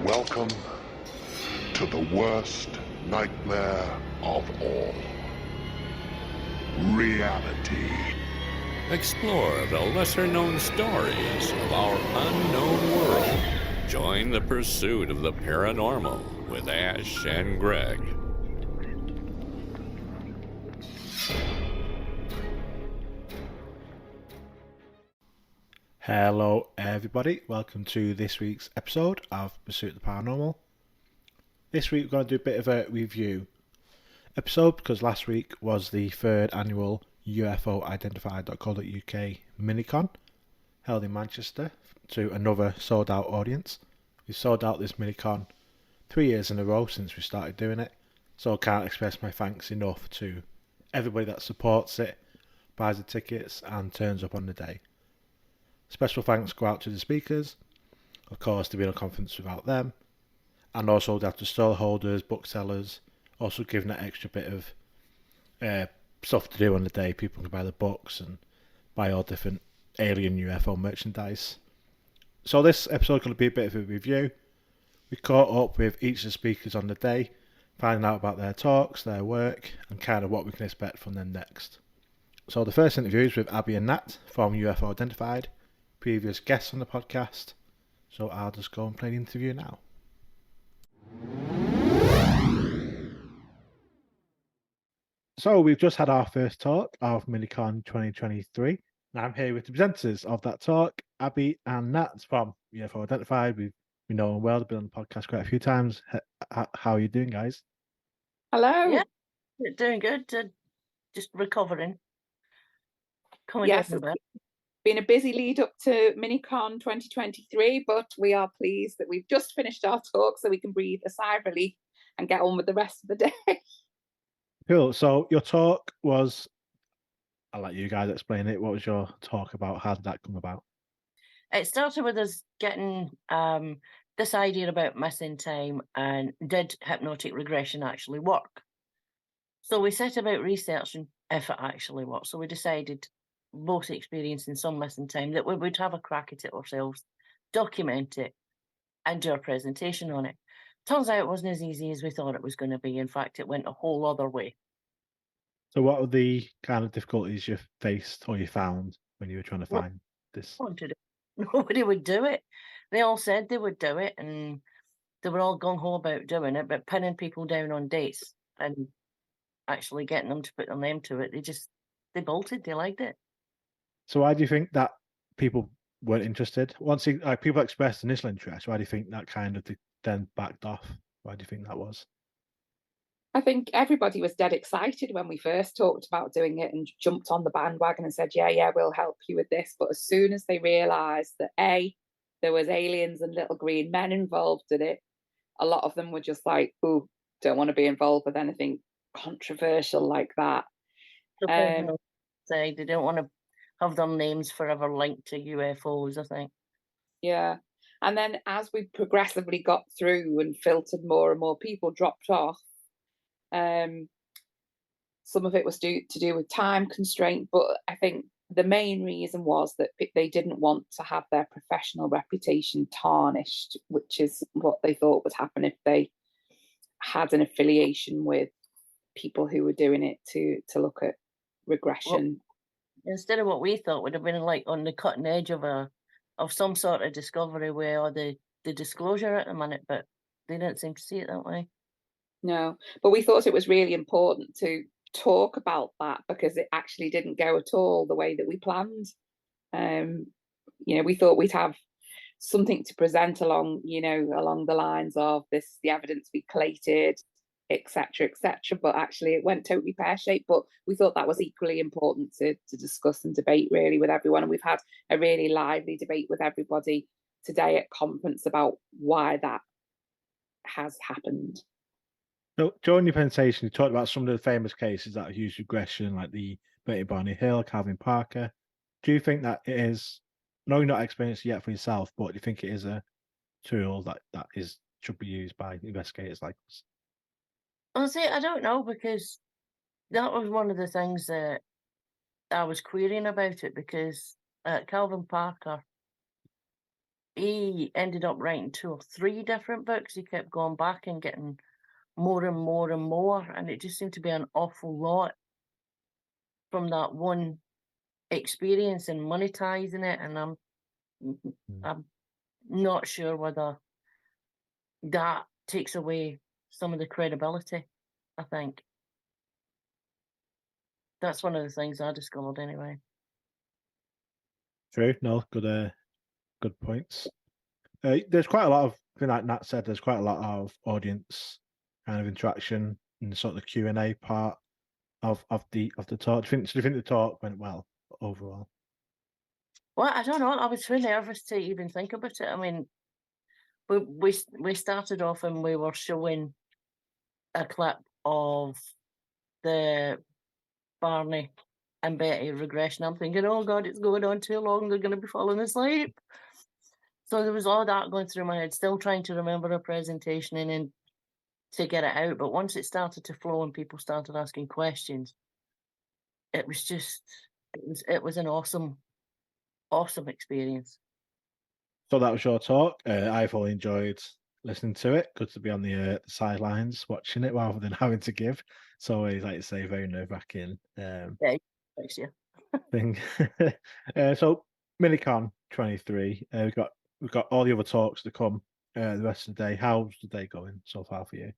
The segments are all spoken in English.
Welcome to the worst nightmare of all. Reality. Explore the lesser-known stories of our unknown world. Join the pursuit of the paranormal with Ash and Greg. Hello everybody, welcome to this week's episode of Pursuit of the Paranormal. This week we're going to do a bit of a review episode because last week was the third annual UFO Identified.co.uk Mini-Con held in Manchester to another sold out audience. We've sold out this Mini-Con 3 years in a row since we started doing it, so I can't express my thanks enough to everybody that supports it, buys the tickets and turns up on the day. Special thanks go out to the speakers, of course there'd be no conference without them, and also down to stall holders, booksellers, also giving that extra bit of stuff to do on the day. People can buy the books and buy all different alien UFO merchandise. So this episode is going to be a bit of a review. We caught up with each of the speakers on the day, finding out about their talks, their work, and kind of what we can expect from them next. So the first interview is with Abby and Nat from UFO Identified, previous guests on the podcast. So I'll just go and play the interview now. So we've just had our first talk of Mini-Con 2023. And I'm here with the presenters of that talk, Abby and Nat from UFO Identified. We know them well, they've been on the podcast quite a few times. How are you doing, guys? Hello. Yeah, doing good. Just recovering. Coming Yes, down a bit. been a busy lead up to Mini-Con 2023, but we are pleased that we've just finished our talk so we can breathe a sigh of relief and get on with the rest of the day. Cool. So your talk was, I'll let you guys explain it. What was your talk about? How did that come about? It started with us getting this idea about missing time and did hypnotic regression actually work? So we set about researching if it actually worked. So we decided, both experiencing some missing time, that we would have a crack at it ourselves, document it, and do a presentation on it. Turns out it wasn't as easy as we thought it was going to be. In fact, it went a whole other way. So what were the kind of difficulties you faced or you found when you were trying to find this? Wanted it. Nobody would do it. They all said they would do it, and they were all gung-ho about doing it, but pinning people down on dates and actually getting them to put their name to it, they bolted. They liked it. So why do you think that people weren't interested? Once people expressed initial interest, why do you think that kind of then backed off? Why do you think that was? I think everybody was dead excited when we first talked about doing it and jumped on the bandwagon and said, yeah, we'll help you with this. But as soon as they realised that there was aliens and little green men involved in it, a lot of them were just like, oh, don't want to be involved with anything controversial like that. They don't want to have their names forever linked to UFOs, I think. Yeah. And then as we progressively got through and filtered more and more, people dropped off. Some of it was to do with time constraint, but I think the main reason was that they didn't want to have their professional reputation tarnished, which is what they thought would happen if they had an affiliation with people who were doing it to look at regression. Well, instead of what we thought would have been like on the cutting edge of some sort of discovery where the disclosure at the minute, but they didn't seem to see it that way. No, but we thought it was really important to talk about that because it actually didn't go at all the way that we planned. We thought we'd have something to present along the lines of this, the evidence we collated, etc., but actually it went totally pear-shaped. But we thought that was equally important to discuss and debate really with everyone, and we've had a really lively debate with everybody today at conference about why that has happened. So during your presentation, you talked about some of the famous cases that use regression, like the Bertie Barney Hill, Calvin Parker. Do you think that it is, no, you're not experienced yet for yourself, but do you think it is a tool that should be used by investigators like us? Honestly, I don't know, because that was one of the things that I was querying about it, because Calvin Parker, he ended up writing 2 or 3 different books. He kept going back and getting more and more and more, and it just seemed to be an awful lot from that one experience and monetizing it. And I'm not sure whether that takes away some of the credibility. I think that's one of the things I discovered anyway. True. No, good points. There's quite a lot of, like Nat said, there's quite a lot of audience kind of interaction and sort of the Q&A part of the talk. Do you think the talk went well overall? Well, I don't know. I was too nervous to even think about it. I mean, we started off and we were showing a clip of the Barney and Betty regression. I'm thinking, oh God, it's going on too long. They're going to be falling asleep. So there was all that going through my head, still trying to remember a presentation and then to get it out. But once it started to flow and people started asking questions, it was an awesome experience. So that was your talk. I fully enjoyed listening to it. Good to be on the sidelines watching it rather than having to give. It's always, like you say, very nerve-wracking Yeah, thanks, yeah. thing. So Mini-Con 23. We've got all the other talks to come the rest of the day. How's the day going so far for you?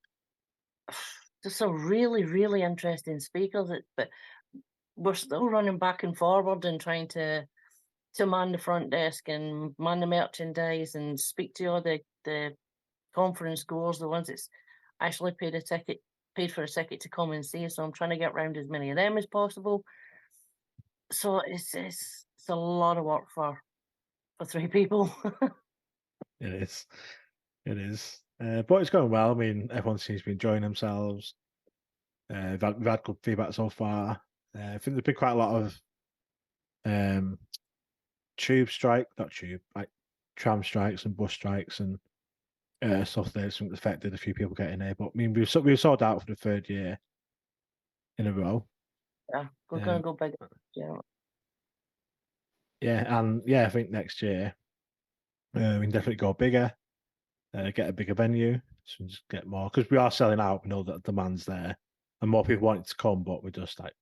There's some really, really interesting speakers, but we're still running back and forward and trying to man the front desk and man the merchandise and speak to all the conference goers, the ones that's actually paid for a ticket to come and see us. So I'm trying to get round as many of them as possible. So it's a lot of work for 3 people. It is. But it's going well. I mean, everyone seems to be enjoying themselves. We've had good feedback so far. I think there's been quite a lot of tram strikes and bus strikes and stuff that's affected a few people getting here. But I mean, we've sold out for the 3rd year in a row. Yeah, we're going to go big. Yeah. Yeah, and I think next year we can definitely go bigger, get a bigger venue, so we just get more, because we are selling out. We know that the demand's there, and more people want it to come, but we're just like,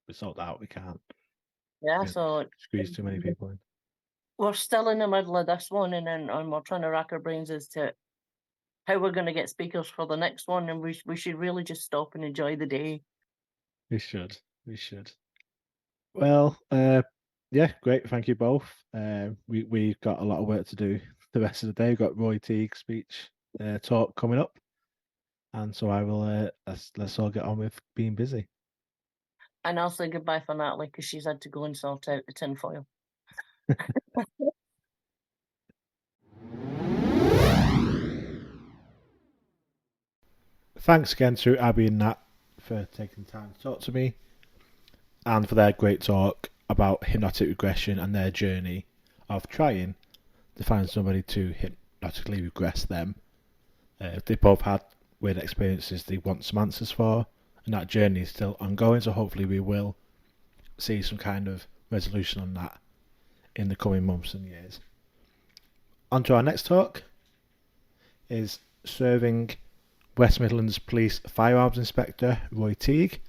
we're sold out. We can't. Yeah, so squeeze too many people in. We're still in the middle of this one, and we're trying to rack our brains as to how we're going to get speakers for the next one, and we should really just stop and enjoy the day. We should. Well, yeah, great. Thank you both. We've got a lot of work to do the rest of the day. We've got Roy Teague speech talk coming up, and so I will. Let's all get on with being busy. And I'll say goodbye for Natalie because she's had to go and sort out the tinfoil. Thanks again to Abby and Nat for taking time to talk to me, and for their great talk about hypnotic regression and their journey of trying to find somebody to hypnotically regress them. They both had weird experiences they want some answers for, and that journey is still ongoing, so hopefully we will see some kind of resolution on that in the coming months and years. On to our next talk is serving West Midlands Police Firearms Inspector Roy Teague.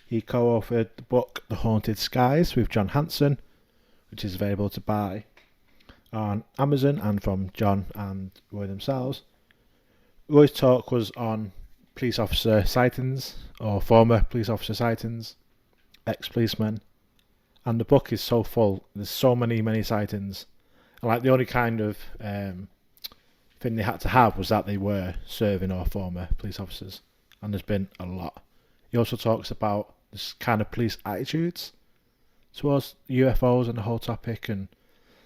He co-authored the book The Haunted Skies with John Hanson, which is available to buy on Amazon and from John and Roy themselves. Roy's talk was on police officer sightings, or former police officer sightings, ex-policemen, and the book is so full. There's so many sightings, and like the only kind of thing they had to have was that they were serving or former police officers, and there's been a lot. He also talks about this kind of police attitudes towards UFOs and the whole topic, and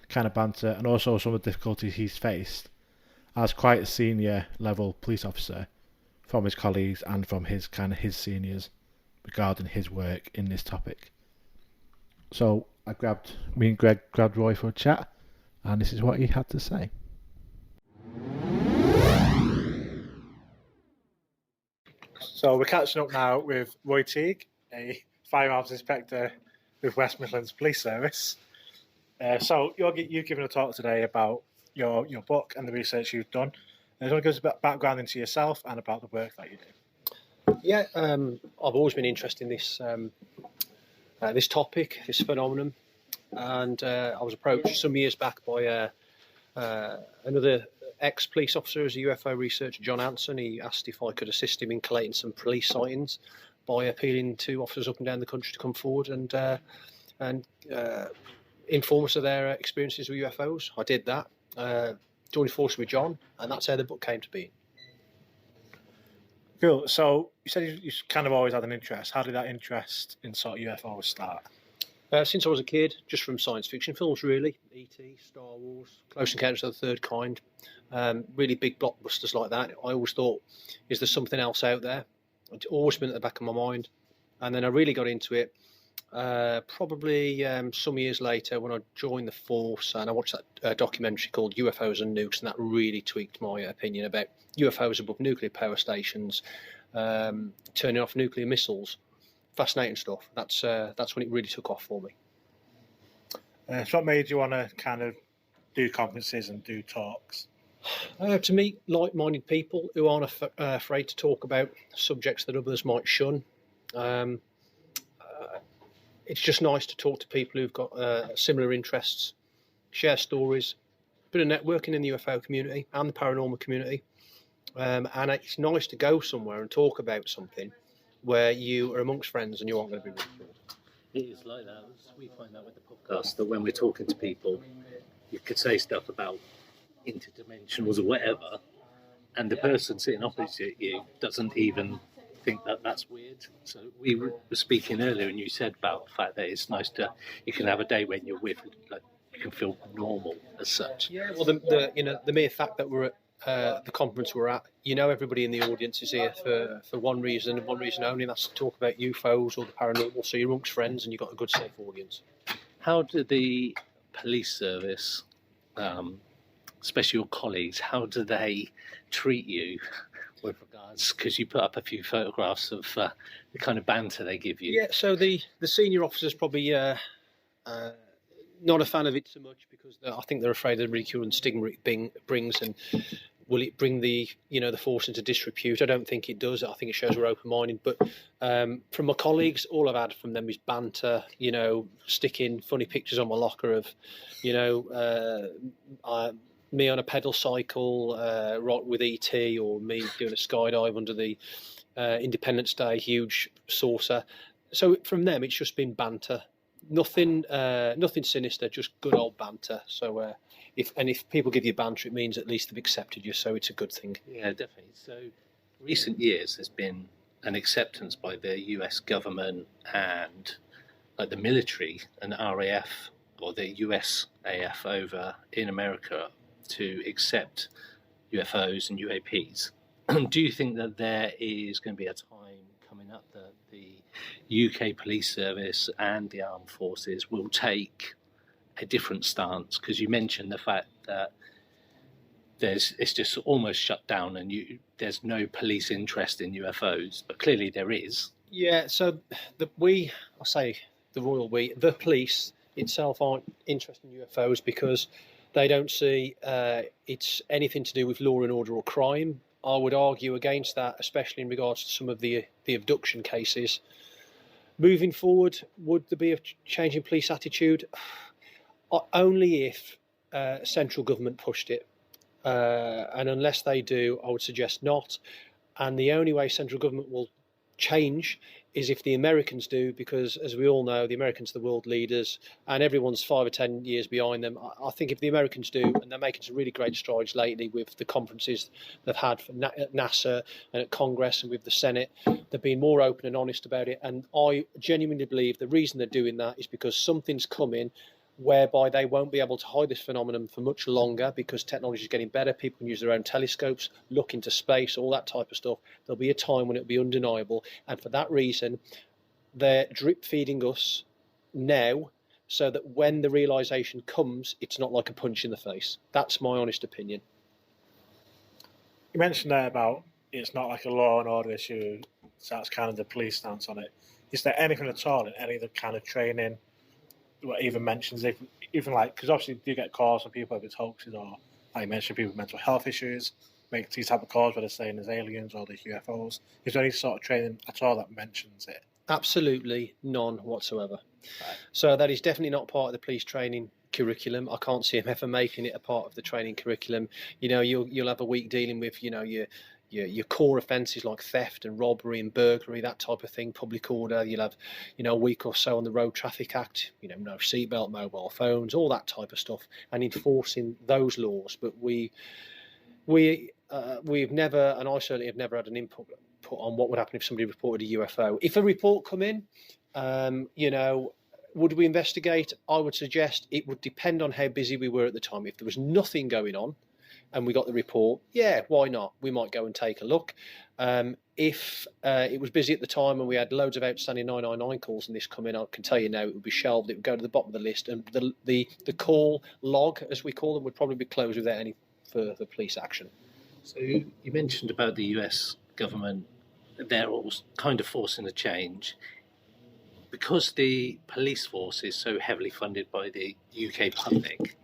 kind of banter, and also some of the difficulties he's faced as quite a senior level police officer from his colleagues and from his seniors regarding his work in this topic. So me and Greg grabbed Roy for a chat, and this is what he had to say. So we're catching up now with Roy Teague, a firearms inspector with West Midlands Police Service. So you've given a talk today about your book and the research you've done. I just want to give us a bit of background into yourself and about the work that you do. Yeah, I've always been interested in this this topic, this phenomenon, and I was approached some years back by another ex-police officer as a UFO researcher, John Anson. He asked if I could assist him in collating some police sightings by appealing to officers up and down the country to come forward and inform us of their experiences with UFOs. I did that, joined forces with John, and that's how the book came to be. Cool. So you said you kind of always had an interest. How did that interest in sort of UFOs start? Since I was a kid, just from science fiction films, really. E.T., Star Wars, Close Encounters of the Third Kind, really big blockbusters like that. I always thought, is there something else out there? It's always been at the back of my mind. And then I really got into it probably some years later when I joined the force, and I watched that documentary called UFOs and Nukes, and that really tweaked my opinion about UFOs above nuclear power stations, turning off nuclear missiles. Fascinating stuff. That's when it really took off for me. So what made you want to kind of do conferences and do talks? To meet like-minded people who aren't afraid to talk about subjects that others might shun. It's just nice to talk to people who've got similar interests, share stories, bit of networking in the UFO community and the paranormal community. And it's nice to go somewhere and talk about something where you are amongst friends and you aren't going to be ridiculed. It is like that. We find that with the podcast, that when we're talking to people, you could say stuff about interdimensionals or whatever, and the person sitting opposite you doesn't even think that that's weird. So we were speaking earlier, and you said about the fact that it's nice you can have a day when you're with, like, you can feel normal as such. Yeah, well, the mere fact that we're at the conference we're at, everybody in the audience is here for one reason and one reason only, and that's to talk about UFOs or the paranormal. So you're amongst friends and you've got a good, safe audience. How do the police service, especially your colleagues, how do they treat you with regards, because you put up a few photographs of the kind of banter they give you? Yeah, so the senior officers probably not a fan of it so much, because I think they're afraid of the ridicule and stigma it brings, and will it bring the force into disrepute? I don't think it does. I think it shows we're open-minded. But from my colleagues, all I've had from them is banter, sticking funny pictures on my locker of, me on a pedal cycle right with ET, or me doing a skydive under the Independence Day huge saucer. So from them, it's just been banter. Nothing sinister, just good old banter. So if people give you banter, it means at least they've accepted you, so it's a good thing. Yeah, definitely. So recent years, there's been an acceptance by the US government and the military and RAF, or the USAF over in America, to accept UFOs and UAPs. Do you think that there is going to be a time coming up that the UK police service and the armed forces will take a different stance? Because you mentioned the fact that it's just almost shut down and there's no police interest in UFOs, but clearly there is. Yeah, so the police itself aren't interested in UFOs because they don't see it's anything to do with law and order or crime. I would argue against that, especially in regards to some of the abduction cases. Moving forward, would there be a change in police attitude? Only if central government pushed it. And unless they do, I would suggest not. And the only way central government will change is if the Americans do, because as we all know, the Americans are the world leaders and everyone's 5 or 10 years behind them. I think if the Americans do, and they're making some really great strides lately with the conferences they've had at NASA and at Congress and with the Senate, they've been more open and honest about it. And I genuinely believe the reason they're doing that is because something's coming whereby they won't be able to hide this phenomenon for much longer, because technology is getting better. People can use their own telescopes, look into space, all that type of stuff. There'll be a time when it'll be undeniable. And for that reason, they're drip feeding us now so that when the realization comes, it's not like a punch in the face. That's my honest opinion. You mentioned there about it's not like a law and order issue, so that's kind of the police stance on it. Is there anything at all in any of the kind of training, what even mentions, even like, because obviously you get calls from people if it's hoaxes or like you mentioned, people with mental health issues, make these type of calls, whether saying there's aliens or there's UFOs? Is there any sort of training at all that mentions it? Absolutely none whatsoever. Right. So that is definitely not part of the police training curriculum. I can't see him ever making it a part of the training curriculum. You know, you'll have a week dealing with, you know, your core offences like theft and robbery and burglary, that type of thing, public order. You'll have, you know, a week or so on the Road Traffic Act, you know, no seatbelt, mobile phones, all that type of stuff, and enforcing those laws. But we've never, and I certainly have never had an input on what would happen if somebody reported a UFO. If a report come in, you know, would we investigate? I would suggest it would depend on how busy we were at the time. If there was nothing going on and we got the report, yeah, why not? We might go and take a look. If it was busy at the time and we had loads of outstanding 999 calls and this come in, I can tell you now it would be shelved. It would go to the bottom of the list, and the call log, as we call them, would probably be closed without any further police action. So you mentioned about the US government, they're all kind of forcing a change. Because the police force is so heavily funded by the UK public,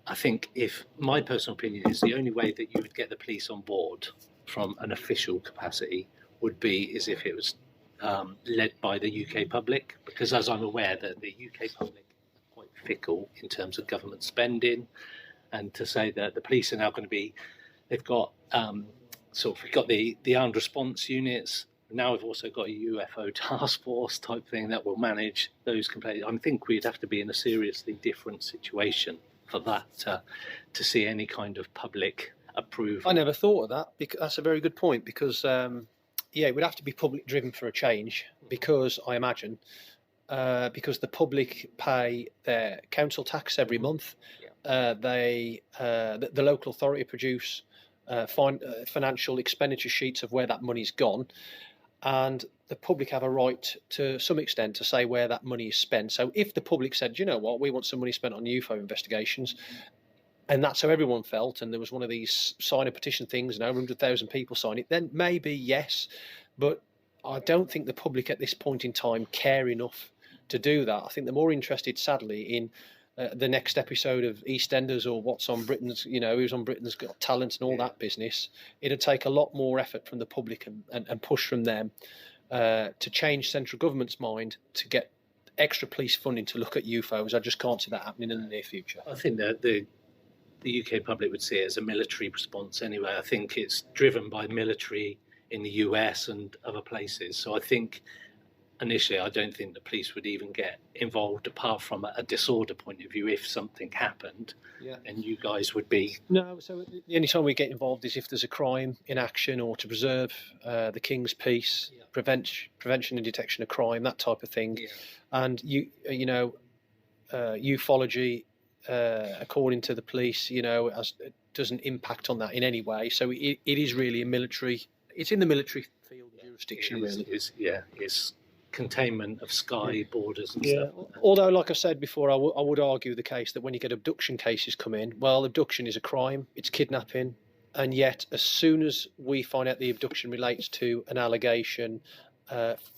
I think, if my personal opinion is, the only way that you would get the police on board from an official capacity would be as if it was led by the UK public, because as I'm aware that the UK public are quite fickle in terms of government spending, and to say that the police are now going to be, they've got we've got the armed response units. Now we've also got a UFO task force type thing that will manage those complaints. I think we'd have to be in a seriously different situation for that to see any kind of public approval. I never thought of that. Because that's a very good point, because it would have to be public driven for a change, because I imagine because the public pay their council tax every month. The local authority produce financial expenditure sheets of where that money's gone, and the public have a right to some extent to say where that money is spent. So if the public said, you know what, we want some money spent on UFO investigations, and that's how everyone felt, and there was one of these sign a petition things, 100,000 people sign it, then maybe yes. But I don't think the public at this point in time care enough to do that. I think they're more interested, sadly, in the next episode of EastEnders, or what's on Britain's, who's on Britain's Got Talent and all that business. It'd take a lot more effort from the public and push from them to change central government's mind to get extra police funding to look at UFOs. I just can't see that happening in the near future. I think that the UK public would see it as a military response anyway. I think it's driven by military in the US and other places. So I think initially, I don't think the police would even get involved apart from a disorder point of view. If something happened, and you guys would be... No, so the only time we get involved is if there's a crime in action, or to preserve the King's peace, prevention and detection of crime, that type of thing. And ufology, according to the police, doesn't impact on that in any way. So it is really a military... It's in the military field jurisdiction, really. It's containment of sky borders and stuff. Although, like I said before, I would argue the case that when you get abduction cases come in, well, abduction is a crime, it's kidnapping, and yet as soon as we find out the abduction relates to an allegation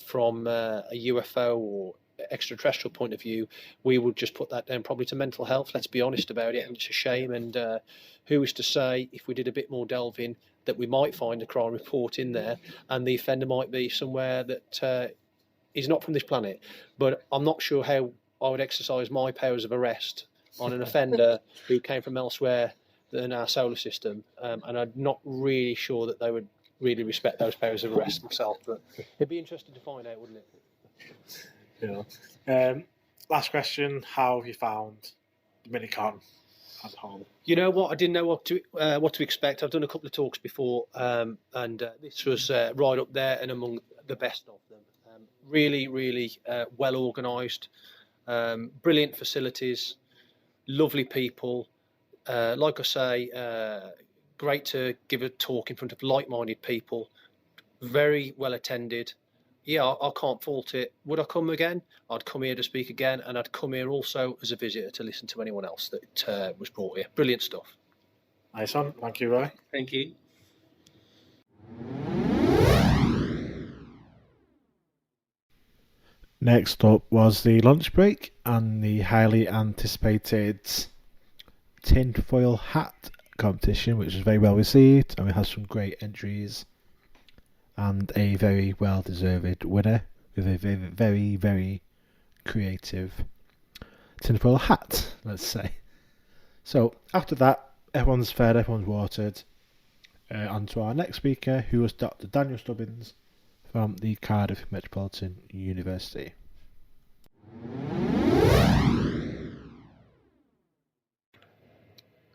from a UFO or extraterrestrial point of view, we would just put that down probably to mental health. Let's be honest about it, and it's a shame. And who is to say, if we did a bit more delving, that we might find a crime report in there and the offender might be somewhere that is not from this planet. But I'm not sure how I would exercise my powers of arrest on an offender who came from elsewhere than our solar system, and I'm not really sure that they would really respect those powers of arrest themselves. But it'd be interesting to find out, wouldn't it? Last question: how have you found the Mini-Con as a whole? You know what? I didn't know what to expect. I've done a couple of talks before, and this was right up there and among the best of them. Really, really well organised, brilliant facilities, lovely people. Like I say, great to give a talk in front of like-minded people. Very well attended. Yeah, I can't fault it. Would I come again? I'd come here to speak again, and I'd come here also as a visitor to listen to anyone else that was brought here. Brilliant stuff. Nice one. Thank you, Roy. Thank you. Next up was the lunch break and the highly anticipated tinfoil hat competition, which was very well received, and we had some great entries and a very well deserved winner with a very, very, very creative tinfoil hat, let's say. So after that, everyone's fed, everyone's watered. On to our next speaker, who was Dr. Daniel Stubbings from the Cardiff Metropolitan University.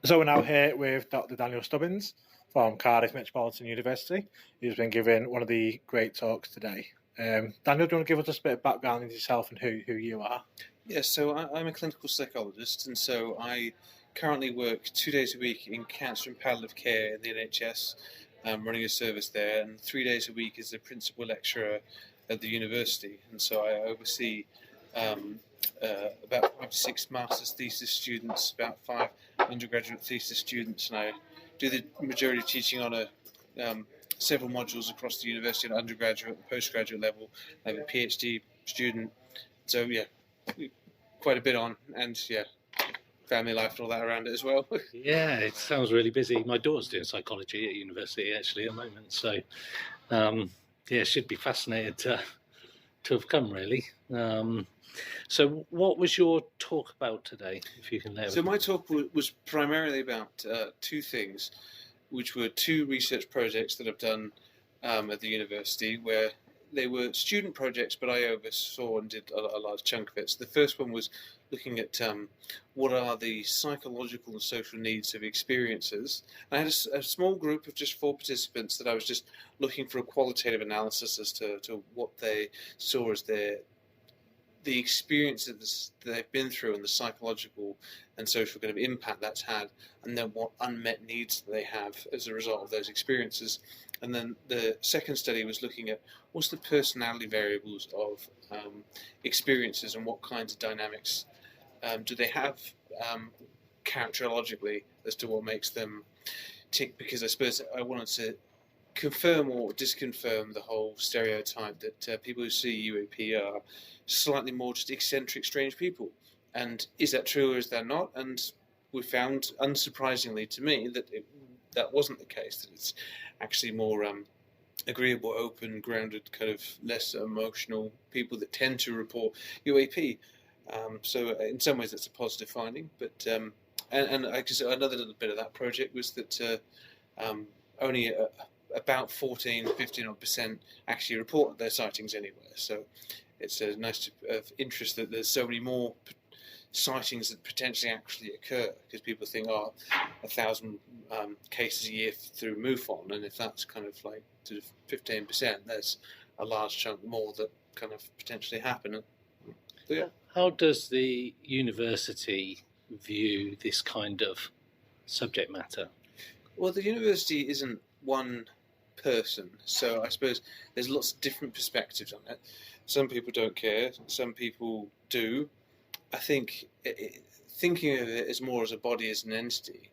So we're now here with Dr. Daniel Stubbings from Cardiff Metropolitan University, who's been giving one of the great talks today. Daniel, do you want to give us just a bit of background into yourself and who you are? Yes, so I'm a clinical psychologist, and so I currently work 2 days a week in cancer and palliative care in the NHS, running a service there, and 3 days a week as a principal lecturer at the university. And so I oversee about 5 to 6 master's thesis students, about 5 undergraduate thesis students, and I do the majority of teaching on several modules across the university at undergraduate and postgraduate level. I have a PhD student, so yeah, quite a bit on, and yeah, family life and all that around it as well. Yeah, it sounds really busy. My daughter's doing psychology at university actually at the moment, so yeah, should be fascinated to have come really. So what was your talk about today, if you can let So my talk was primarily about 2 things, which were 2 research projects that I've done at the university, where they were student projects, but I oversaw and did a large chunk of it. So the first one was looking at what are the psychological and social needs of experiencers. And I had a small group of just 4 participants that I was just looking for a qualitative analysis as to what they saw as the experiences that they've been through and the psychological and social kind of impact that's had, and then what unmet needs they have as a result of those experiences. And then the second study was looking at what's the personality variables of experiences and what kinds of dynamics do they have characterologically as to what makes them tick, because I suppose I wanted to confirm or disconfirm the whole stereotype that people who see UAP are slightly more just eccentric, strange people. And is that true or is that not? And we found, unsurprisingly to me, that that wasn't the case, that it's actually more agreeable, open, grounded, kind of less emotional people that tend to report UAP. So in some ways that's a positive finding. But and I guess another little bit of that project was that only about 15% actually report their sightings anywhere. So it's a nice interest that there's so many more sightings that potentially actually occur, because people think, 1,000 cases a year through MUFON, and if that's kind of like sort of 15%, there's a large chunk more that kind of potentially happen. So, yeah. How does the university view this kind of subject matter? Well, the university isn't one person, so I suppose there's lots of different perspectives on it. Some people don't care, some people do. I think thinking of it as more as a body, as an entity,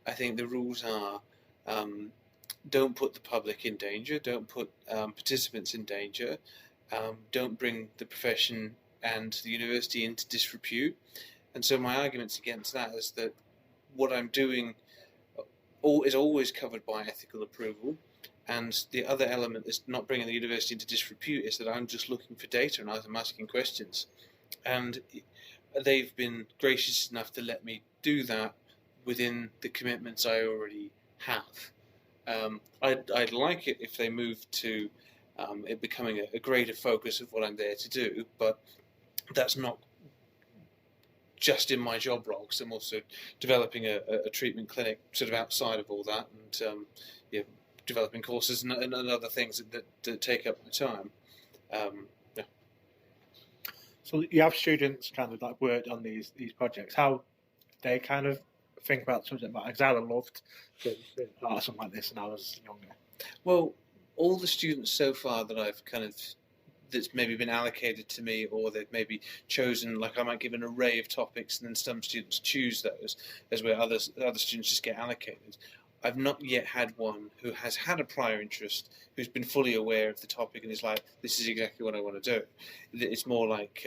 I think the rules are don't put the public in danger, don't put participants in danger, don't bring the profession and the university into disrepute. And so my arguments against that is that what I'm doing is always covered by ethical approval. And the other element is not bringing the university into disrepute, is that I'm just looking for data and I'm asking questions. And they've been gracious enough to let me do that within the commitments I already have. I'd like it if they moved to it becoming a greater focus of what I'm there to do, but that's not just in my job role, because I'm also developing a treatment clinic sort of outside of all that, and developing courses and other things that take up the time. So you have students kind of like worked on these projects. How they kind of think about the subject matter? Because I would have loved to be part of something like this when I was younger. Well, all the students so far that I've that's maybe been allocated to me, or they've maybe chosen, like I might give an array of topics and then some students choose those, as where other students just get allocated. I've not yet had one who has had a prior interest, who's been fully aware of the topic and is like, this is exactly what I want to do. It's more like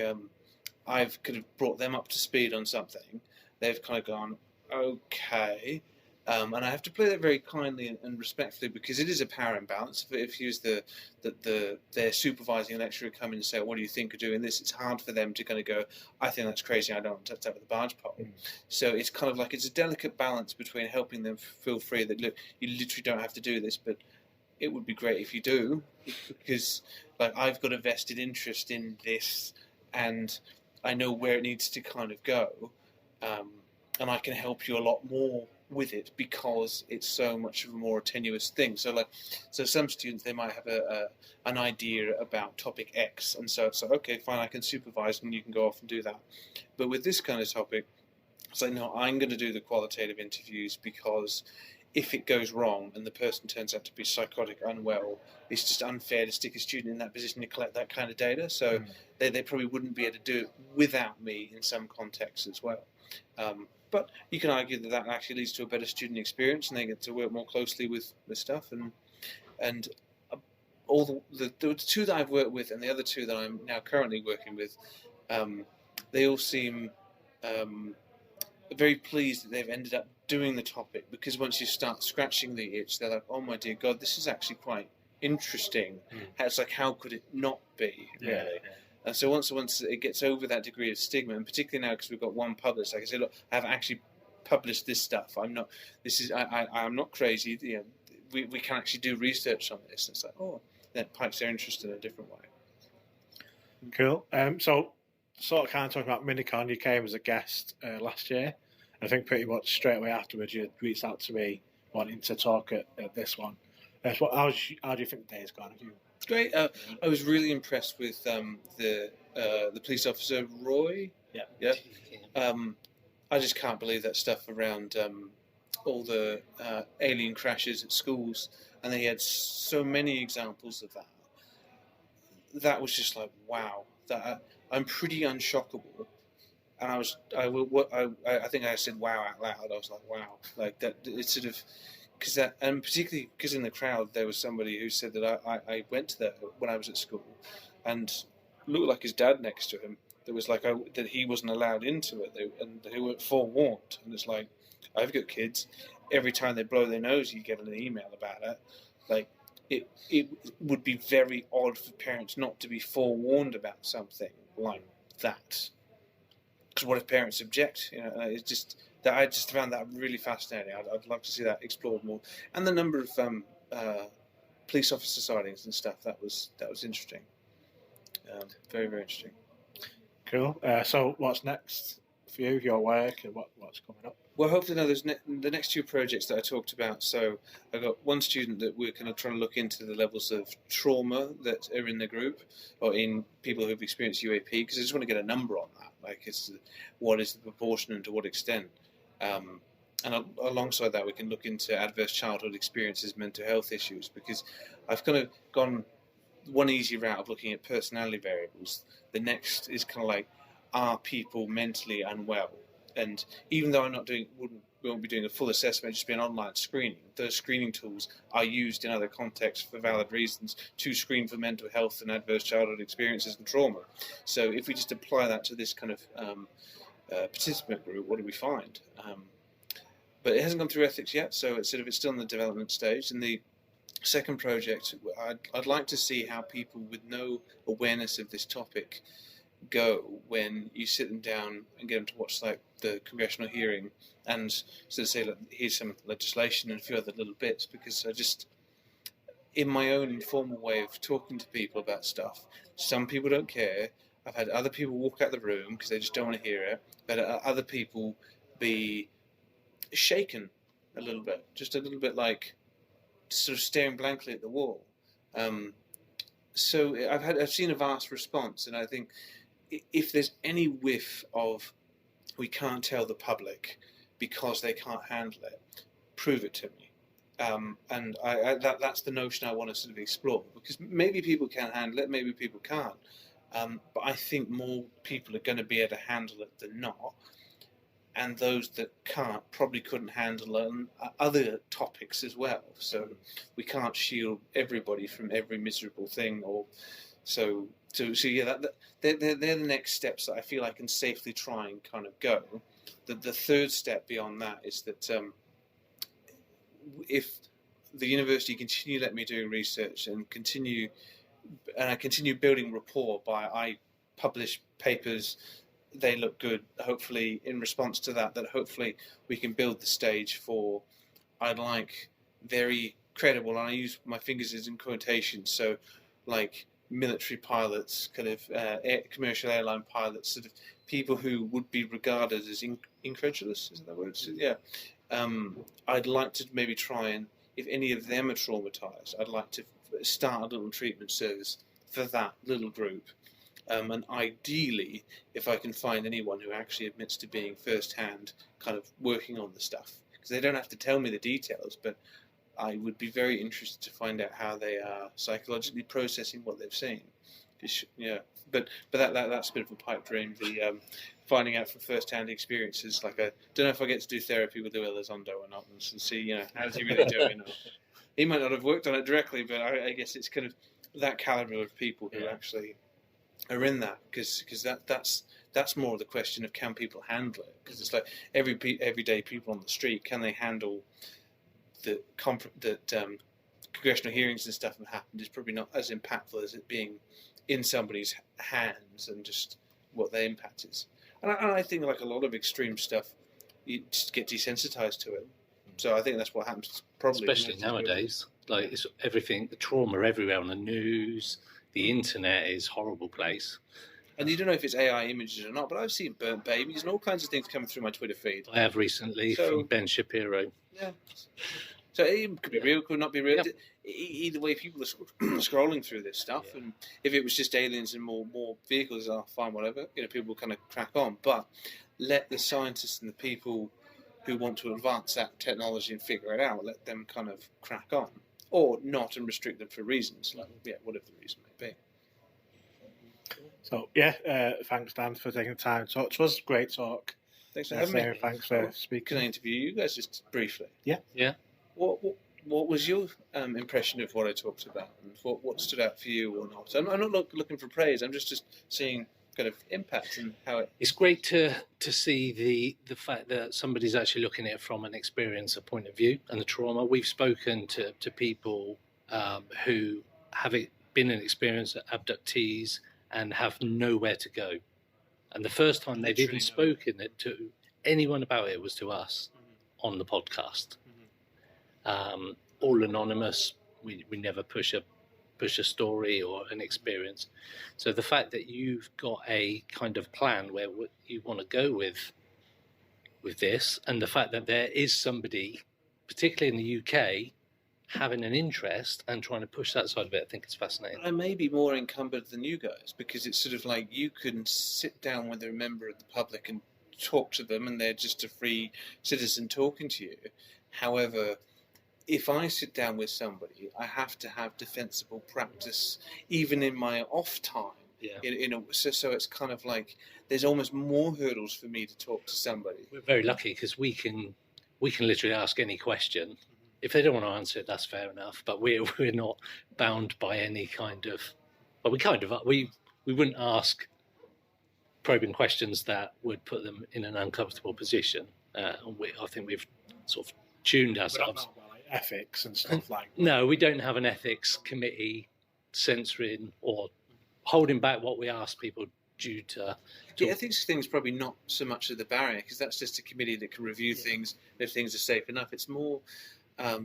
I've kind of brought them up to speed on something. They've kind of gone, okay, And I have to play that very kindly and respectfully, because it is a power imbalance. If he was their supervising lecturer come in and say, "What do you think of doing this?" It's hard for them to kind of go, "I think that's crazy. I don't want to touch that with a barge pole." So it's kind of like it's a delicate balance between helping them feel free that, look, you literally don't have to do this, but it would be great if you do, because like I've got a vested interest in this, and I know where it needs to kind of go, and I can help you a lot more with it because it's so much of a more tenuous thing. So some students, they might have an idea about topic X, and so it's like, okay, fine, I can supervise and you can go off and do that. But with this kind of topic, it's like, no, I'm going to do the qualitative interviews, because if it goes wrong and the person turns out to be psychotic, unwell, it's just unfair to stick a student in that position to collect that kind of data. So they probably wouldn't be able to do it without me in some contexts as well. But you can argue that actually leads to a better student experience, and they get to work more closely with stuff. And all the two that I've worked with, and the other two that I'm now currently working with, they all seem very pleased that they've ended up doing the topic, because once you start scratching the itch, they're like, "Oh my dear God, this is actually quite interesting." It's like, how could it not be? Really? And so once it gets over that degree of stigma, and particularly now because we've got one published, I can say, look, I have actually published this stuff. I'm not crazy. You know, we can actually do research on this. And it's like, oh, that piques their interest in a different way. Cool. So sort of kind of talking about Mini-Con, you came as a guest last year. I think pretty much straight away afterwards you reached out to me wanting to talk at this one. So how do you think the day has gone? It's great. I was really impressed with the police officer, Roy. Yeah. I just can't believe that stuff around all the alien crashes at schools, and they had so many examples of that. That was just like, wow. I'm pretty unshockable, and I think I said wow out loud. I was like, wow, like that. It's sort of. And particularly because in the crowd there was somebody who said that I went there when I was at school, and looked like his dad next to him. There was like that he wasn't allowed into it, and they weren't forewarned. And it's like, I've got kids. Every time they blow their nose, you get an email about it. Like it would be very odd for parents not to be forewarned about something like that. Because what if parents object? You know, it's just. That I just found that really fascinating. I'd love to see that explored more, and the number of police officer sightings and stuff that was interesting. Very, very interesting. Cool. So what's next for you, your work, and what's coming up? Well, hopefully now there's the next two projects that I talked about. So I've got one student that we're kind of trying to look into the levels of trauma that are in the group, or in people who've experienced UAP, because I just want to get a number on that. Like, what is the proportion and to what extent? And alongside that, we can look into adverse childhood experiences, mental health issues, because I've kind of gone one easy route of looking at personality variables. The next is kind of like, are people mentally unwell? And even though we won't be doing a full assessment, just be an online screening, those screening tools are used in other contexts for valid reasons to screen for mental health and adverse childhood experiences and trauma. So if we just apply that to this kind of participant group, what do we find? But it hasn't gone through ethics yet, so it's still in the development stage. And the second project, I'd like to see how people with no awareness of this topic go when you sit them down and get them to watch like the congressional hearing and sort of say, look, here's some legislation and a few other little bits, because I just, in my own informal way of talking to people about stuff, some people don't care. I've had other people walk out the room because they just don't want to hear it, but other people be shaken a little bit, just a little bit like sort of staring blankly at the wall. So I've seen a vast response, and I think if there's any whiff of we can't tell the public because they can't handle it, prove it to me. And that's the notion I want to sort of explore, because maybe people can handle it, maybe people can't. But I think more people are going to be able to handle it than not. And those that can't probably couldn't handle other topics as well. So we can't shield everybody from every miserable thing. So yeah, they're the next steps that I feel I can safely try and kind of go. The third step beyond that is that if the university continue let me do research and I continue building rapport I publish papers, they look good. Hopefully, in response to that hopefully we can build the stage for, I'd like very credible, and I use my fingers as in quotations, so like military pilots, kind of commercial airline pilots, sort of people who would be regarded as incredulous, is that word? Yeah. I'd like to maybe try and, if any of them are traumatized, I'd like to start a little treatment service for that little group. And ideally, if I can find anyone who actually admits to being first-hand kind of working on the stuff, because they don't have to tell me the details, but I would be very interested to find out how they are psychologically processing what they've seen. Yeah, but that's a bit of a pipe dream. The finding out from first-hand experiences. Like, I don't know if I get to do therapy with Lou Elizondo or not, and see, how's he really doing? He might not have worked on it directly, but I guess it's kind of that caliber of people who actually are in that, because that's more of the question of, can people handle it? Because it's like everyday people on the street, can they handle that congressional hearings and stuff have happened is probably not as impactful as it being in somebody's hands and just what the impact is. And I think, like a lot of extreme stuff, you just get desensitized to it. So I think that's what happens probably. Especially nowadays. Like, it's everything, the trauma everywhere on the news, the internet is a horrible place. And you don't know if it's AI images or not, but I've seen burnt babies and all kinds of things coming through my Twitter feed. I have recently, from Ben Shapiro. Yeah. So it could be real, could not be real. Yep. Either way, people are scrolling through this stuff, and if it was just aliens and more vehicles, fine, whatever. People will kind of crack on. But let the scientists and the people who want to advance that technology and figure it out, let them kind of crack on, or not, and restrict them for reasons, like whatever the reason may be. So thanks, Dan, for taking the time to talk to us. Great talk. Thanks for having me. Thanks for speaking. Can I interview you guys just briefly? Yeah. What was your impression of what I talked about, and what stood out for you or not? I'm not looking for praise. I'm just seeing kind of impact and how it. It's great to see the fact that somebody's actually looking at it from an experiencer point of view and the trauma. We've spoken to people who have been an experienced abductees and have nowhere to go, and the first time they've even spoken it to anyone about it was to us on the podcast. All anonymous. We never push a story or an experience. So the fact that you've got a kind of plan where you want to go with this, and the fact that there is somebody, particularly in the UK, having an interest and trying to push that side of it, I think it's fascinating. I may be more encumbered than you guys, because it's sort of like you can sit down with a member of the public and talk to them, and they're just a free citizen talking to you. However, if I sit down with somebody, I have to have defensible practice, even in my off time. Yeah. So it's kind of like there's almost more hurdles for me to talk to somebody. We're very lucky because we can literally ask any question. If they don't want to answer it, that's fair enough. But we're not bound by any kind of. Well, we wouldn't ask probing questions that would put them in an uncomfortable position. I think we've sort of tuned ourselves. Ethics and stuff like that. No, we don't have an ethics committee censoring or holding back what we ask people due to. The ethics thing's probably not so much of the barrier, because that's just a committee that can review things if things are safe enough. It's more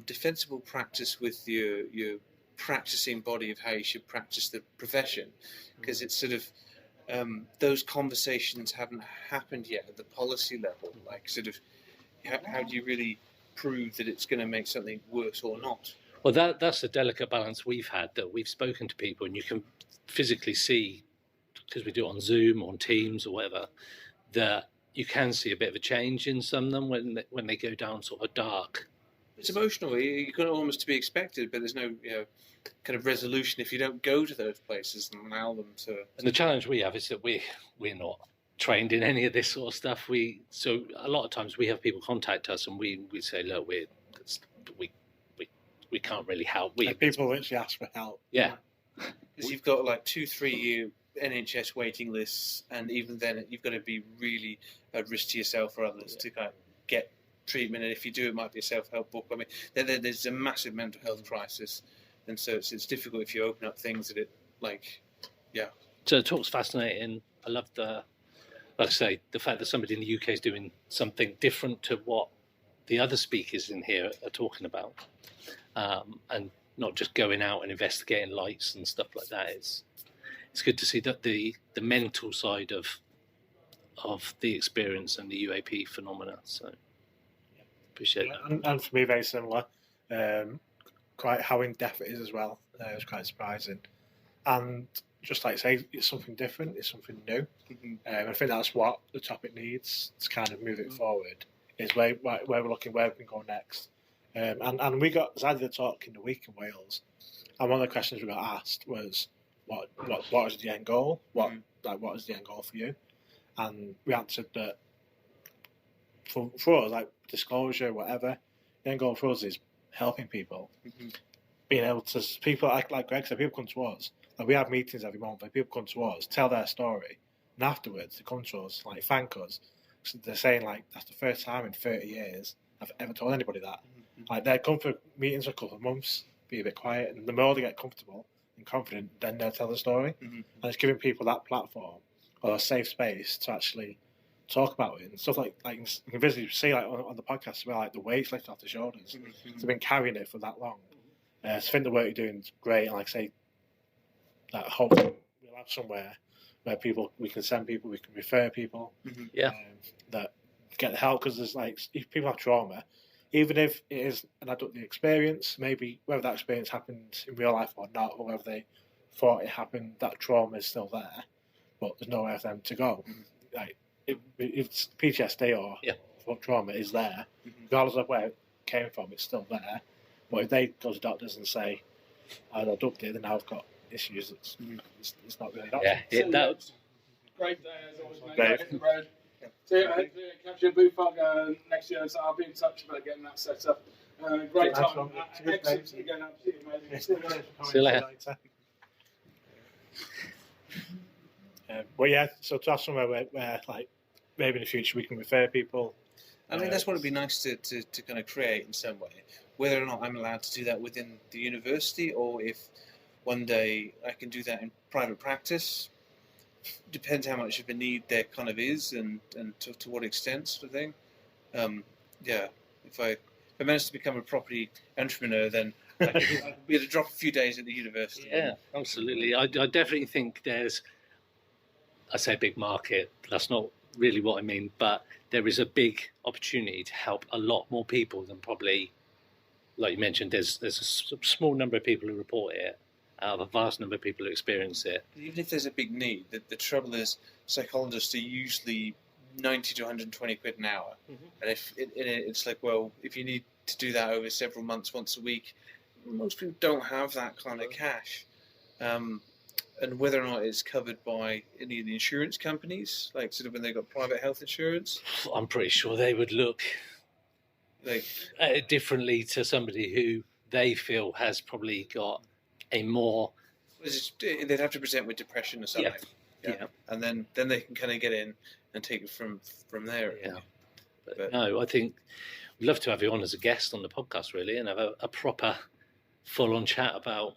defensible practice with your practicing body of how you should practice the profession, because it's sort of those conversations haven't happened yet at the policy level. Like, sort of, how do you really prove that it's going to make something worse or not? Well, that's a delicate balance we've had, that we've spoken to people and you can physically see, because we do it on Zoom or on Teams or whatever, that you can see a bit of a change in some of them when they go down sort of dark. It's emotional. You can almost to be expected, but there's no kind of resolution if you don't go to those places and allow them to. And the challenge we have is that we're not trained in any of this sort of stuff. So a lot of times we have people contact us and we say, look, we can't really help. People actually ask for help. Yeah, because you've got like 2-3 year NHS waiting lists, and even then you've got to be really at risk to yourself or others to kind of get treatment, and if you do, it might be a self-help book. I mean, there's a massive mental health crisis, and so it's difficult if you open up things that So the talk's fascinating. I love like I say, the fact that somebody in the UK is doing something different to what the other speakers in here are talking about, and not just going out and investigating lights and stuff like that. It's good to see that the mental side of the experience and the UAP phenomena. So appreciate that. And for me, very similar. Quite how in depth it is as well. It was quite surprising, and just like say, it's something different. It's something new. I think that's what the topic needs to kind of move it forward. Is where we're looking, where we can go next. And we got I did a talk in the week in Wales, and one of the questions we got asked was, what is the end goal? What is the end goal for you? And we answered that for us, like disclosure, whatever, the end goal for us is helping people. Being able to, people like Greg said, people come to us. Like we have meetings every month, and people come to us, tell their story, and afterwards they come to us, like thank us. So they're saying like that's the first time in 30 years I've ever told anybody that. Like they come for meetings for a couple of months, be a bit quiet, and the more they get comfortable and confident, then they'll tell the story. And it's giving people that platform or a safe space to actually talk about it and stuff like you can visibly see like on the podcast where like the weight's lifted off the shoulders. They've been carrying it for that long. So I think the work you're doing is great, and like I say, that hopefully we'll have somewhere where we can send people, we can refer people, that get the help, because there's like if people have trauma, even if it is an adult experience, maybe whether that experience happened in real life or not, or whether they thought it happened, that trauma is still there, but there's nowhere for them to go. Like if it's PTSD or trauma is there, regardless of where it came from, it's still there. But if they go to doctors and say, I was abducted and now I've got issues, it's not really great day as always, mate. Great. Hit the road. So hopefully capture a booth next year, so I'll be in touch about getting that set up. Great time. Excellent. Again, absolutely amazing. See you later. Well, yeah, so to have somewhere where like maybe in the future we can refer people. I mean, that's what it'd be nice to kind of create in some way. Whether or not I'm allowed to do that within the university, or if one day I can do that in private practice, depends how much of a need there kind of is, and to what extent, sort of thing. If I manage to become a property entrepreneur, then I could be able to drop a few days at the university. Yeah, absolutely. I definitely think there's, I say big market, that's not really what I mean, but there is a big opportunity to help a lot more people than probably, like you mentioned, there's a small number of people who report it out of a vast number of people who experience it. Even if there's a big need, the trouble is psychologists are usually 90 to 120 quid an hour. And if it's like, well, if you need to do that over several months, once a week, most people don't have that kind of cash. And whether or not it's covered by any of the insurance companies, like sort of when they've got private health insurance, I'm pretty sure they would look like differently to somebody who they feel has probably got a more. They'd have to present with depression or something. Yeah. And then they can kind of get in and take it from there. Yeah. But no, I think we'd love to have you on as a guest on the podcast, really, and have a proper, full-on chat about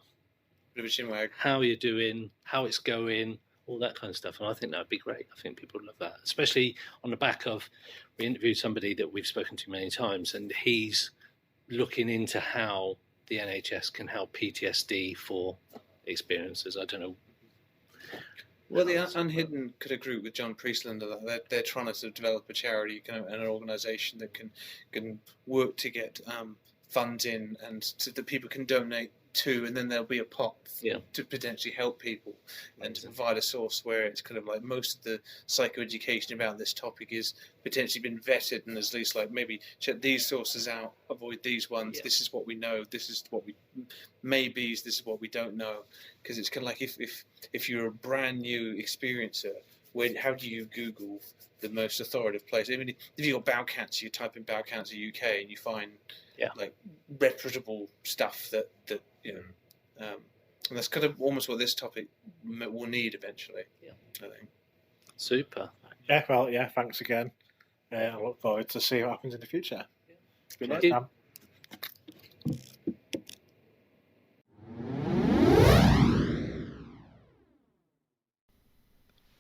how you're doing, how it's going, all that kind of stuff. And I think that would be great. I think people would love that, especially on the back of, we interviewed somebody that we've spoken to many times, and he's looking into how the NHS can help PTSD for experiences. I don't know. Well, the Unhidden could have group with John Priestland. They're trying to develop a charity and an organisation that can work to get funds in, and so that people can donate to, and then there'll be a pot to potentially help people, and to provide a source where it's kind of like most of the psychoeducation about this topic is potentially been vetted, and there's at least like maybe check these sources out, avoid these ones. This is what we know. This is what we maybe. This is what we don't know. Because it's kind of like if you're a brand new experiencer, how do you Google the most authoritative place? I mean, if you've got bowel cancer, you type in bowel cancer UK and you find like reputable stuff that you know, and that's kind of almost what this topic will need eventually. I think. Super. Yeah, well, thanks again. I look forward to see what happens in the future. Cheers, Dan.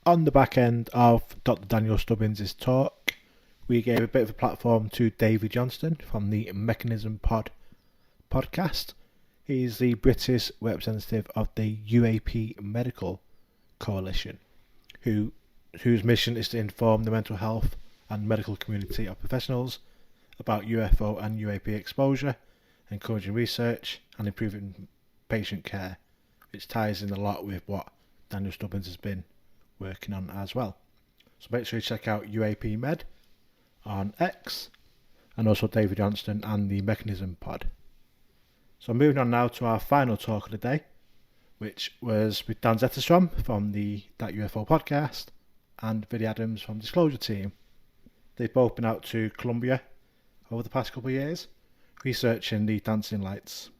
On the back end of Dr. Daniel Stubbings' talk, we gave a bit of a platform to Davy Johnston from the Mechanism podcast. He's the British representative of the UAP Medical Coalition, whose mission is to inform the mental health and medical community of professionals about UFO and UAP exposure, encouraging research and improving patient care, which ties in a lot with what Daniel Stubbings has been working on as well. So make sure you check out UAP Med on X, and also David Johnston and the Mechanism Pod. So moving on now to our final talk of the day, which was with Dan Zetterstrom from the That UFO podcast and Vinnie Adams from Disclosure Team. They've both been out to Colombia over the past couple of years, researching the dancing lights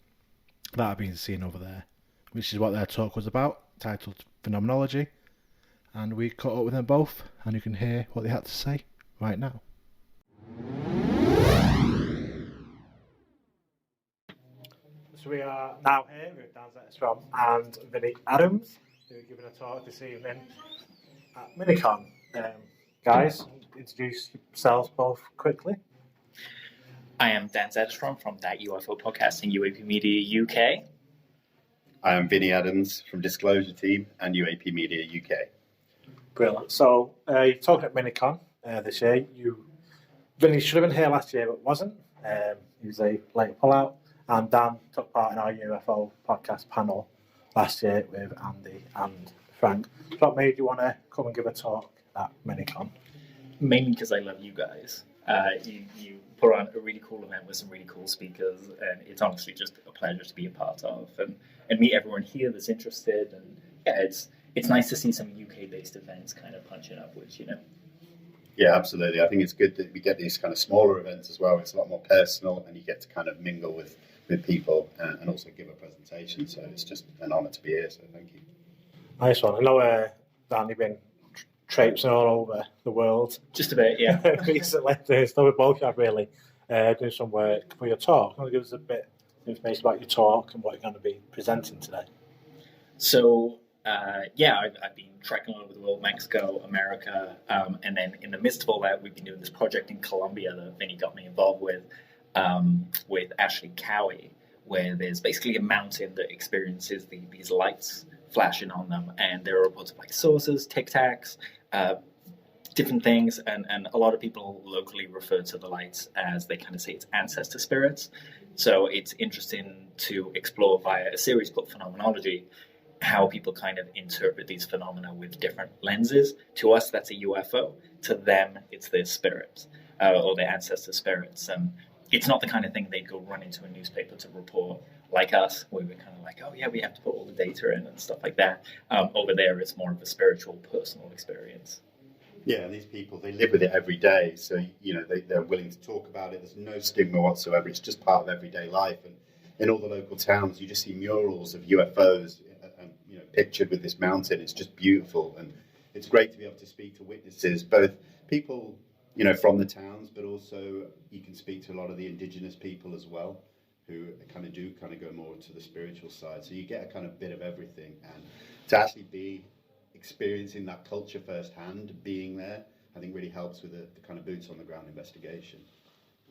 that are being seen over there, which is what their talk was about, titled Phenomenology. And we caught up with them both, and you can hear what they had to say right now. So we are now here with Dan Zetterstrom and Vinnie Adams, who are giving a talk this evening at Mini-Con. Guys, introduce yourselves both quickly. I am Dan Zetterstrom from That UFO podcast and UAP Media UK. I am Vinnie Adams from Disclosure Team and UAP Media UK. Brilliant. So you're talking at Mini-Con this year. Vinnie should have been here last year but wasn't. He was a late pullout. And Dan took part in our UFO podcast panel last year with Andy and Frank. So what made you want to come and give a talk at Mini-Con? Mainly because I love you guys. You put on a really cool event with some really cool speakers, and it's honestly just a pleasure to be a part of and meet everyone here that's interested. And yeah, it's nice to see some UK-based events kind of punching upwards, you know. Yeah, absolutely. I think it's good that we get these kind of smaller events as well. It's a lot more personal, and you get to kind of mingle with people and also give a presentation. So it's just an honour to be here. So thank you. Nice one. I know, Dan, you've been traipsing all over the world. Just a bit, yeah. Recently, so we both have really doing some work for your talk. Can you give us a bit of information about your talk and what you're going to be presenting today? So, I've been trekking all over the world, Mexico, America, and then in the midst of all that, we've been doing this project in Colombia that Vinnie got me involved with Ashley Cowie, where there's basically a mountain that experiences these lights flashing on them, and there are reports of like sources, tic-tacs, different things, and a lot of people locally refer to the lights as, they kind of say, it's ancestor spirits. So it's interesting to explore via a series called Phenomenology how people kind of interpret these phenomena with different lenses. To us, that's a UFO. To them, it's their spirits or their ancestor spirits. It's not the kind of thing they'd go run into a newspaper to report like us, where we're kind of like, oh yeah, we have to put all the data in and stuff like that. Over there, it's more of a spiritual, personal experience. Yeah, and these people, they live with it every day. So, you know, they're willing to talk about it. There's no stigma whatsoever. It's just part of everyday life. And in all the local towns, you just see murals of UFOs, pictured with this mountain. It's just beautiful. And it's great to be able to speak to witnesses, both people, from the towns, but also you can speak to a lot of the indigenous people as well, who kind of go more to the spiritual side. So you get a kind of bit of everything. And to actually be experiencing that culture firsthand, being there, I think really helps with the kind of boots on the ground investigation.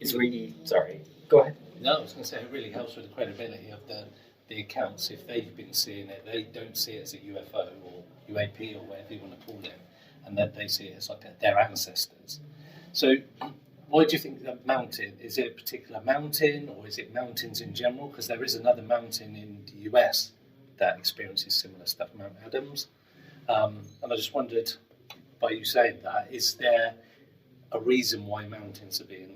It's really, sorry, go ahead. No, I was going to say it really helps with the credibility of the accounts. If they've been seeing it, they don't see it as a UFO or UAP or whatever you want to call it, and then they see it as like their ancestors. So why do you think that mountain, is it a particular mountain or is it mountains in general? Because there is another mountain in the US that experiences similar stuff, Mount Adams. And I just wondered, by you saying that, is there a reason why mountains are being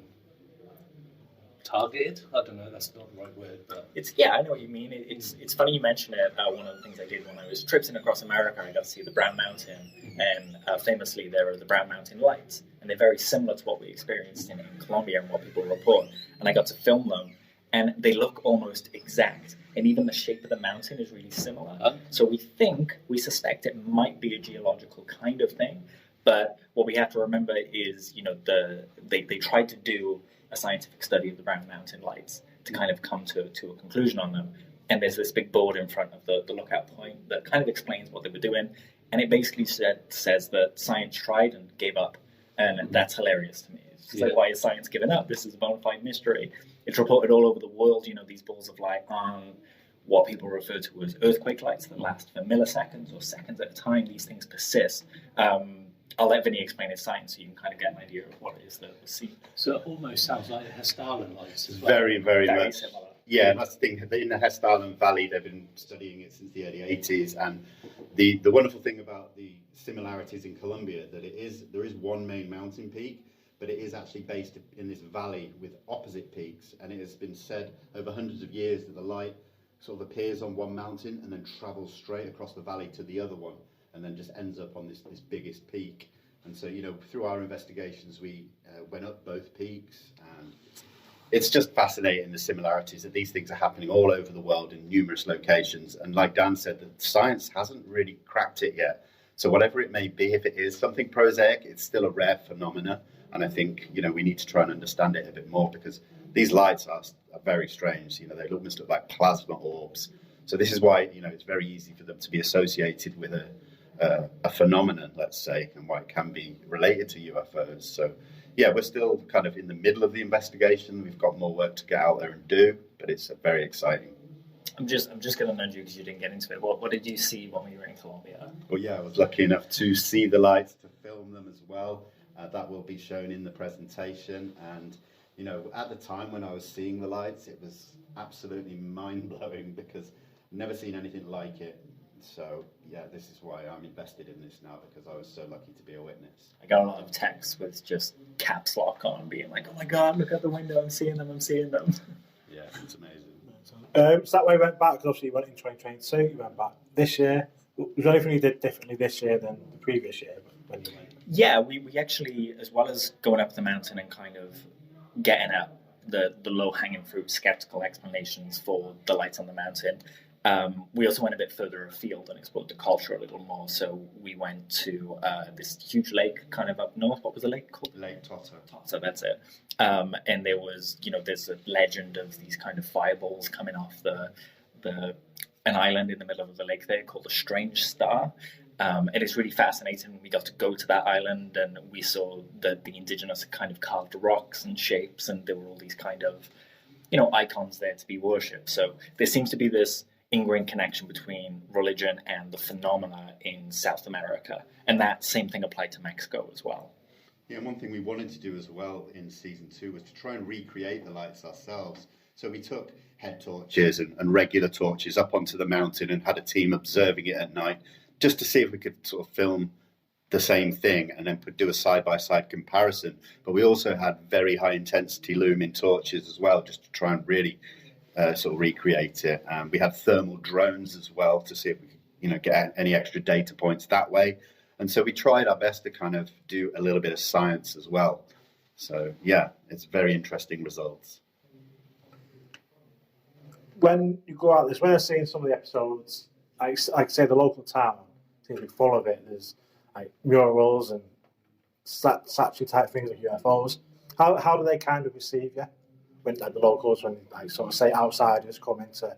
targeted? I don't know, that's not the right word, but I know what you mean. It's funny you mention it. One of the things I did when I was traipsing across America, I got to see the Brown Mountain, and famously there are the Brown Mountain lights, and they're very similar to what we experienced in Colombia and what people report. And I got to film them, and they look almost exact, and even the shape of the mountain is really similar. So we suspect it might be a geological kind of thing, but what we have to remember is, they tried to do a scientific study of the Brown Mountain lights to kind of come to a conclusion on them. And there's this big board in front of the lookout point that kind of explains what they were doing. And it basically says that science tried and gave up. And that's hilarious to me. It's like, why is science giving up? This is a bona fide mystery. It's reported all over the world, these balls of light on what people refer to as earthquake lights that last for milliseconds or seconds at a time. These things persist. I'll let Vinnie explain his science so you can kind of get an idea of what it is that was seen. So it almost sounds like the Hessdalen lights as well. Very, very much. Similar. Yeah, that's the thing. In the Hessdalen Valley, they've been studying it since the early 80s. And the wonderful thing about the similarities in Colombia, that there is one main mountain peak, but it is actually based in this valley with opposite peaks. And it has been said over hundreds of years that the light sort of appears on one mountain and then travels straight across the valley to the other one, and then just ends up on this biggest peak. And so, through our investigations, we went up both peaks, and it's just fascinating, the similarities, that these things are happening all over the world in numerous locations. And like Dan said, that science hasn't really cracked it yet. So whatever it may be, if it is something prosaic, it's still a rare phenomena. And I think, we need to try and understand it a bit more, because these lights are very strange. They almost look like plasma orbs. So this is why, it's very easy for them to be associated with a phenomenon, let's say, and why it can be related to UFOs. So, yeah, we're still kind of in the middle of the investigation. We've got more work to get out there and do, but it's very exciting. I'm just going to nudge you because you didn't get into it. What did you see when we were in Colombia? Well, yeah, I was lucky enough to see the lights, to film them as well. That will be shown in the presentation. And, at the time when I was seeing the lights, it was absolutely mind-blowing, because I've never seen anything like it. So, yeah, this is why I'm invested in this now, because I was so lucky to be a witness. I got a lot of texts with just caps lock on, being like, oh my God, look out the window, I'm seeing them. Yeah, it's amazing. So that way you went back, because obviously you went in 2022, you went back this year. Was there anything you did differently this year than the previous year when you went? Yeah, we actually, as well as going up the mountain and kind of getting at the low-hanging fruit, skeptical explanations for the lights on the mountain, we also went a bit further afield and explored the culture a little more. So we went to this huge lake kind of up north. What was the lake called? Lake Tota. Tota, that's it. And there was, there's a legend of these kind of fireballs coming off an island in the middle of the lake there called the Strange Star. And it's really fascinating. We got to go to that island, and we saw that the indigenous kind of carved rocks and shapes, and there were all these kind of, icons there to be worshipped. So there seems to be this ingrained connection between religion and the phenomena in South America. And that same thing applied to Mexico as well. Yeah, and one thing we wanted to do as well in season 2 was to try and recreate the lights ourselves. So we took head torches and regular torches up onto the mountain and had a team observing it at night, just to see if we could sort of film the same thing and then do a side-by-side comparison. But we also had very high-intensity lumen torches as well, just to try and really sort of recreate it. We had thermal drones as well to see if we could, get any extra data points that way. And so we tried our best to kind of do a little bit of science as well. So, yeah, it's very interesting results. When you go out this, when I've seen some of the episodes, like say the local town seems to be full of it. There's like murals and statue type things like UFOs. How do they kind of receive you when like the locals, when like sort of say outsiders come into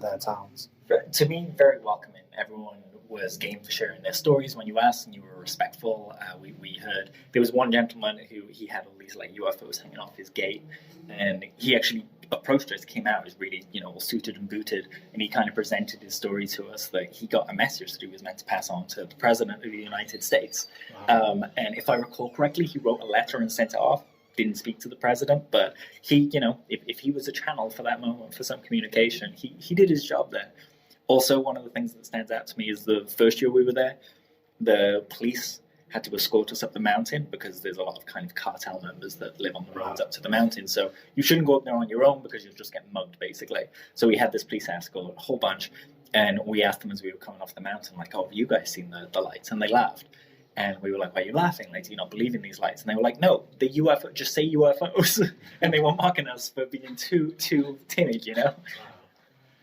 their towns? To me, very welcoming. Everyone was game for sharing their stories when you asked, and you were respectful. We heard there was one gentleman who he had all these like UFOs hanging off his gate, and he actually approached us, came out, was really all suited and booted, and he kind of presented his story to us that he got a message that he was meant to pass on to the President of the United States. Wow. And if I recall correctly, he wrote a letter and sent it off. Didn't speak to the president, but he, if he was a channel for that moment for some communication, he did his job there. Also, one of the things that stands out to me is the first year we were there, the police had to escort us up the mountain because there's a lot of kind of cartel members that live on the roads up to the mountain. So you shouldn't go up there on your own because you'll just get mugged, basically. So we had this police escort, a whole bunch, and we asked them as we were coming off the mountain, like, oh, have you guys seen the lights? And they laughed. And we were like, why are you laughing? Like, do you not believe in these lights? And they were like, no, the UFO, just say UFOs. And they were mocking us for being too timid, Yeah,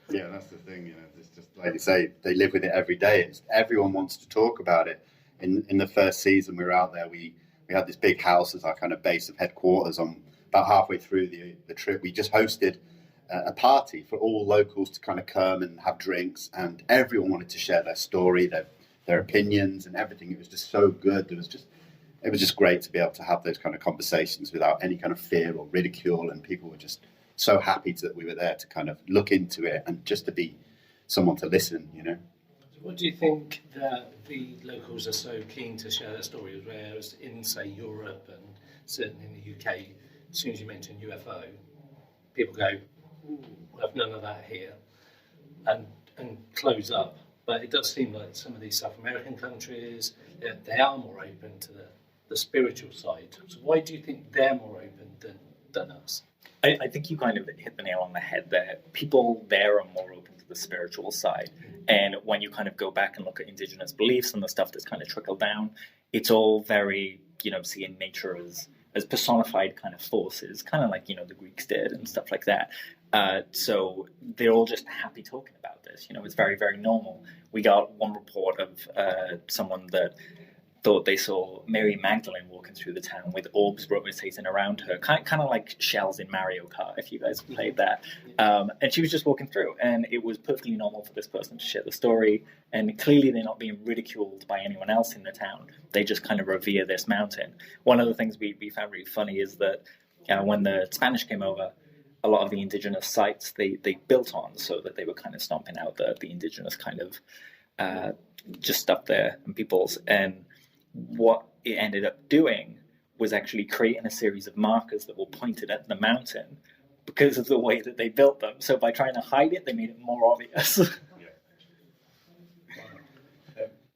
that's the thing, it's just like you say, they live with it every day. Everyone wants to talk about it. In the first season we were out there, we had this big house as our kind of base of headquarters on about halfway through the trip, we just hosted a party for all locals to kind of come and have drinks, and everyone wanted to share their story, their opinions and everything. It was just so good. It was just great to be able to have those kind of conversations without any kind of fear or ridicule, and people were just so happy that we were there to kind of look into it and just to be someone to listen, you know. What do you think that the locals are so keen to share their stories, whereas in, say, Europe and certainly in the UK, as soon as you mention UFO, people go, "Ooh, we'll have none of that here," and close up. But it does seem like some of these South American countries, they are more open to the spiritual side. So why do you think they're more open than us? I think you kind of hit the nail on the head there. People there are more open to the spiritual side. And when you kind of go back and look at indigenous beliefs and the stuff that's kind of trickled down, it's all very, seeing nature as personified kind of forces, kind of like, the Greeks did and stuff like that. So they're all just happy talking about this. It's very, very normal. We got one report of someone that thought they saw Mary Magdalene walking through the town with orbs rotating around her, kind of like shells in Mario Kart, if you guys played that. And she was just walking through, and it was perfectly normal for this person to share the story. And clearly they're not being ridiculed by anyone else in the town. They just kind of revere this mountain. One of the things we found really funny is that when the Spanish came over, a lot of the indigenous sites they built on, so that they were kind of stomping out the indigenous kind of just stuff there and peoples. And what it ended up doing was actually creating a series of markers that were pointed at the mountain because of the way that they built them. So by trying to hide it, they made it more obvious.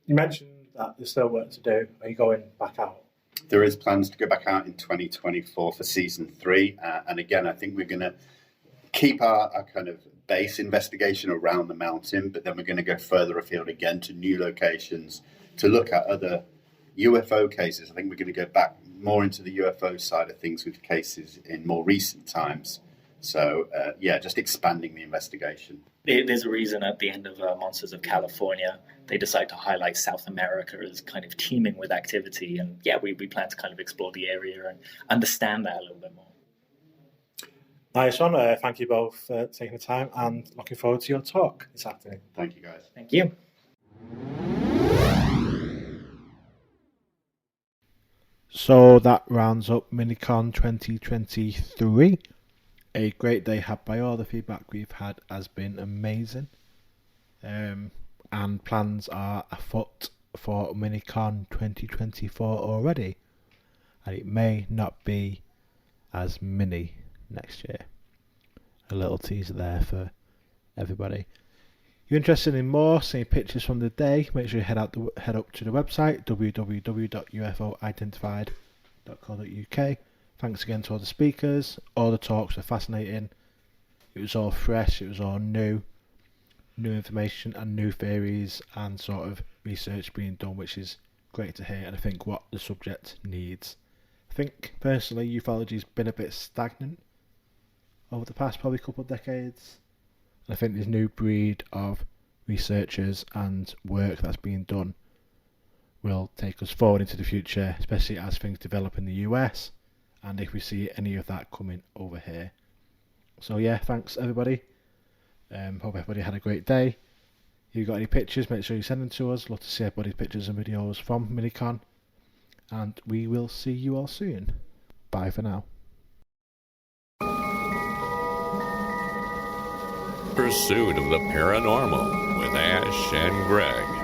You mentioned that there's still work to do. Are you going back out? There is plans to go back out in 2024 for season 3. And again, I think we're going to keep our kind of base investigation around the mountain, but then we're going to go further afield again to new locations to look at other UFO cases. I think we're going to go back more into the UFO side of things with cases in more recent times. So, just expanding the investigation. There's a reason at the end of Monsters of California, they decide to highlight South America as kind of teeming with activity. And we plan to kind of explore the area and understand that a little bit more. Nice one. Thank you both for taking the time, and looking forward to your talk this afternoon. Thank you, guys. Thank you. So that rounds up Mini-Con 2023. A great day had by all. The feedback we've had has been amazing. And plans are afoot for Mini-Con 2024 already. And it may not be as mini next year. A little teaser there for everybody. If you're interested in more, seeing pictures from the day, make sure you head up to the website www.ufoidentified.co.uk. Thanks again to all the speakers. All the talks were fascinating. It was all fresh, it was all new information and new theories and sort of research being done, which is great to hear, and I think what the subject needs. I think personally ufology's been a bit stagnant over the past probably couple of decades. I think this new breed of researchers and work that's being done will take us forward into the future, especially as things develop in the US, and if we see any of that coming over here. So thanks everybody. Hope everybody had a great day. If you've got any pictures, make sure you send them to us. Love to see everybody's pictures and videos from Mini-Con, and we will see you all soon. Bye for now. Pursuit of the Paranormal with Ash and Greg.